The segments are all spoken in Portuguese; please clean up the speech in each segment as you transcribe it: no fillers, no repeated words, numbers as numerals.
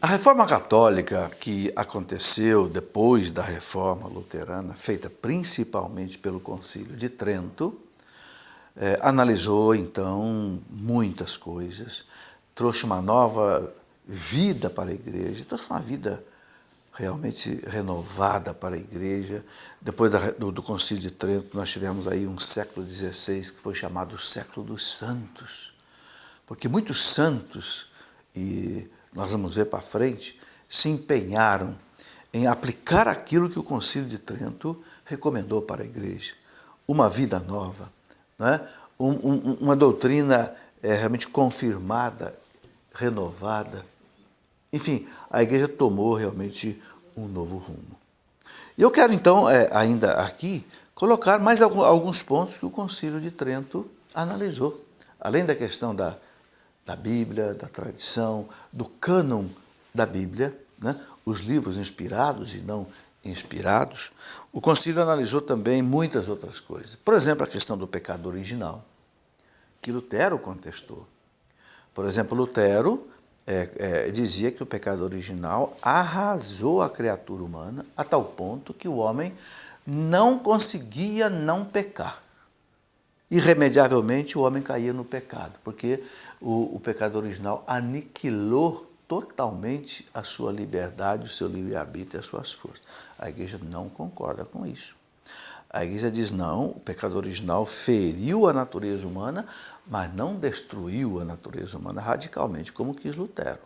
A reforma católica que aconteceu depois da reforma luterana, feita principalmente pelo Concílio de Trento, analisou então muitas coisas, trouxe uma nova vida para a igreja, trouxe uma vida realmente renovada para a igreja. Depois do Concílio de Trento, nós tivemos aí um século XVI que foi chamado o século dos santos, porque muitos santos, e nós vamos ver para frente, se empenharam em aplicar aquilo que o Concílio de Trento recomendou para a igreja. Uma vida nova, né? Uma doutrina realmente confirmada, renovada. Enfim, a igreja tomou realmente um novo rumo. E eu quero então, ainda aqui, colocar mais alguns pontos que o Concílio de Trento analisou. Além da questão da Bíblia, da tradição, do cânon da Bíblia, né? Os livros inspirados e não inspirados, o Concílio analisou também muitas outras coisas. Por exemplo, a questão do pecado original, que Lutero contestou. Por exemplo, Lutero dizia que o pecado original arrasou a criatura humana a tal ponto que o homem não conseguia não pecar. Irremediavelmente o homem caía no pecado, porque o pecado original aniquilou totalmente a sua liberdade, o seu livre-arbítrio e as suas forças. A igreja não concorda com isso. A igreja diz não, o pecado original feriu a natureza humana, mas não destruiu a natureza humana radicalmente, como quis Lutero.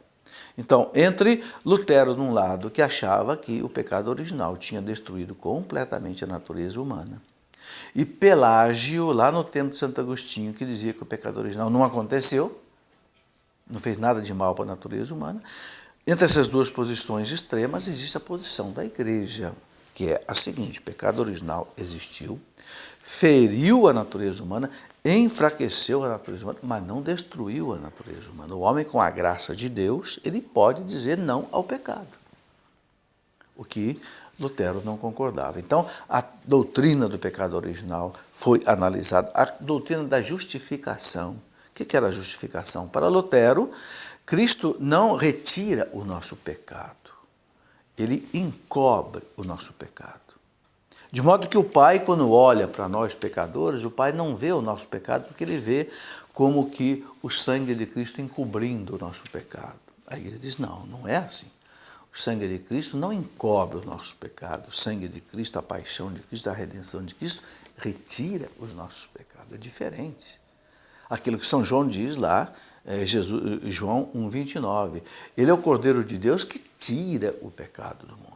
Então, entre Lutero, de um lado, que achava que o pecado original tinha destruído completamente a natureza humana, e Pelágio, lá no tempo de Santo Agostinho, que dizia que o pecado original não aconteceu, não fez nada de mal para a natureza humana. Entre essas duas posições extremas existe a posição da igreja, que é a seguinte: o pecado original existiu, feriu a natureza humana, enfraqueceu a natureza humana, mas não destruiu a natureza humana. O homem, com a graça de Deus, ele pode dizer não ao pecado, o que Lutero não concordava. Então, a doutrina do pecado original foi analisada, a doutrina da justificação. O que era a justificação? Para Lutero, Cristo não retira o nosso pecado, ele encobre o nosso pecado. De modo que o Pai, quando olha para nós pecadores, o Pai não vê o nosso pecado, porque ele vê como que o sangue de Cristo encobrindo o nosso pecado. A igreja diz, não, não é assim. O sangue de Cristo não encobre o nosso pecado. O sangue de Cristo, a paixão de Cristo, a redenção de Cristo, retira os nossos pecados. É diferente. Aquilo que São João diz lá, João 1,29. Ele é o Cordeiro de Deus que tira o pecado do mundo.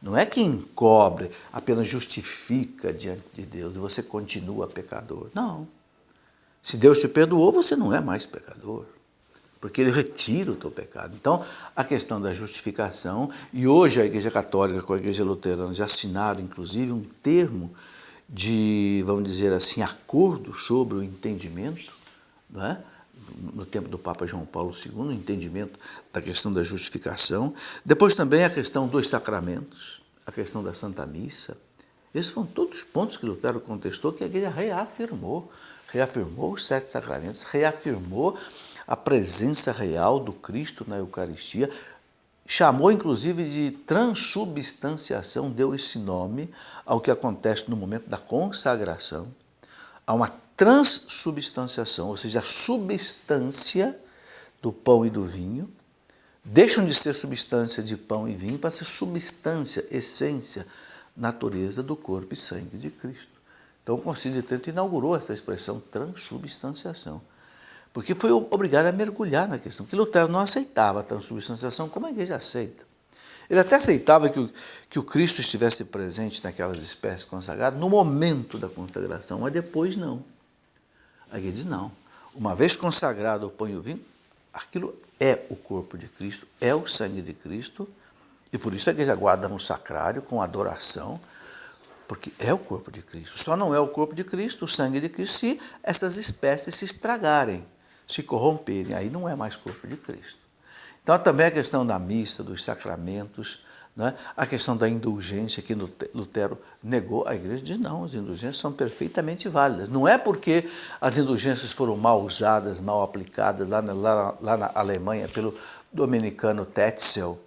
Não é que encobre, apenas justifica diante de Deus e você continua pecador. Não. Se Deus te perdoou, você não é mais pecador, porque ele retira o teu pecado. Então, a questão da justificação, e hoje a Igreja Católica com a Igreja Luterana já assinaram, inclusive, um termo de, vamos dizer assim, acordo sobre o entendimento, não é? No tempo do Papa João Paulo II, o entendimento da questão da justificação. Depois também a questão dos sacramentos, a questão da Santa Missa. Esses foram todos os pontos que Lutero contestou, que a Igreja reafirmou. Reafirmou os 7 sacramentos, reafirmou a presença real do Cristo na Eucaristia, chamou inclusive de transubstanciação, deu esse nome ao que acontece no momento da consagração. Há uma transubstanciação, ou seja, a substância do pão e do vinho, deixam de ser substância de pão e vinho para ser substância, essência, natureza do corpo e sangue de Cristo. Então o Concílio de Trento inaugurou essa expressão transubstanciação, porque foi obrigado a mergulhar na questão, que Lutero não aceitava a transubstanciação como a igreja aceita. Ele até aceitava que o Cristo estivesse presente naquelas espécies consagradas no momento da consagração, mas depois não. A igreja diz não. Uma vez consagrado o pão e o vinho, aquilo é o corpo de Cristo, é o sangue de Cristo, e por isso a igreja guarda no sacrário com adoração, porque é o corpo de Cristo. Só não é o corpo de Cristo, o sangue de Cristo, se essas espécies se estragarem, se corromperem, aí não é mais corpo de Cristo. Então também a questão da missa, dos sacramentos, né? A questão da indulgência que Lutero negou, a igreja diz não, as indulgências são perfeitamente válidas. Não é porque as indulgências foram mal usadas, mal aplicadas lá na Alemanha pelo dominicano Tetzel,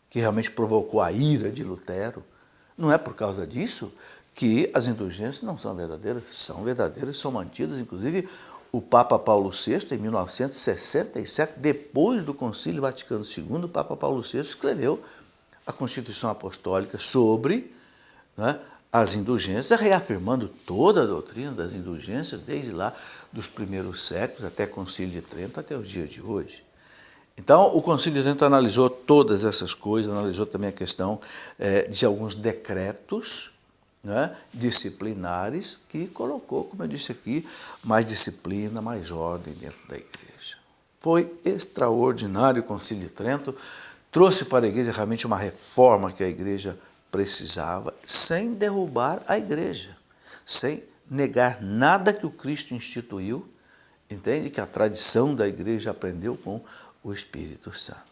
que realmente provocou a ira de Lutero, não é por causa disso que as indulgências não são verdadeiras, são mantidas. Inclusive, o Papa Paulo VI, em 1967, depois do Concílio Vaticano II, o Papa Paulo VI escreveu a Constituição Apostólica sobre, né, as indulgências, reafirmando toda a doutrina das indulgências, desde lá dos primeiros séculos, até o Concílio de Trento, até os dias de hoje. Então, o Concílio de Trento analisou todas essas coisas, analisou também a questão de alguns decretos, né, disciplinares, que colocou, como eu disse aqui, mais disciplina, mais ordem dentro da igreja. Foi extraordinário o Concílio de Trento, trouxe para a igreja realmente uma reforma que a igreja precisava, sem derrubar a igreja, sem negar nada que o Cristo instituiu, entende? Que a tradição da igreja aprendeu com o Espírito Santo.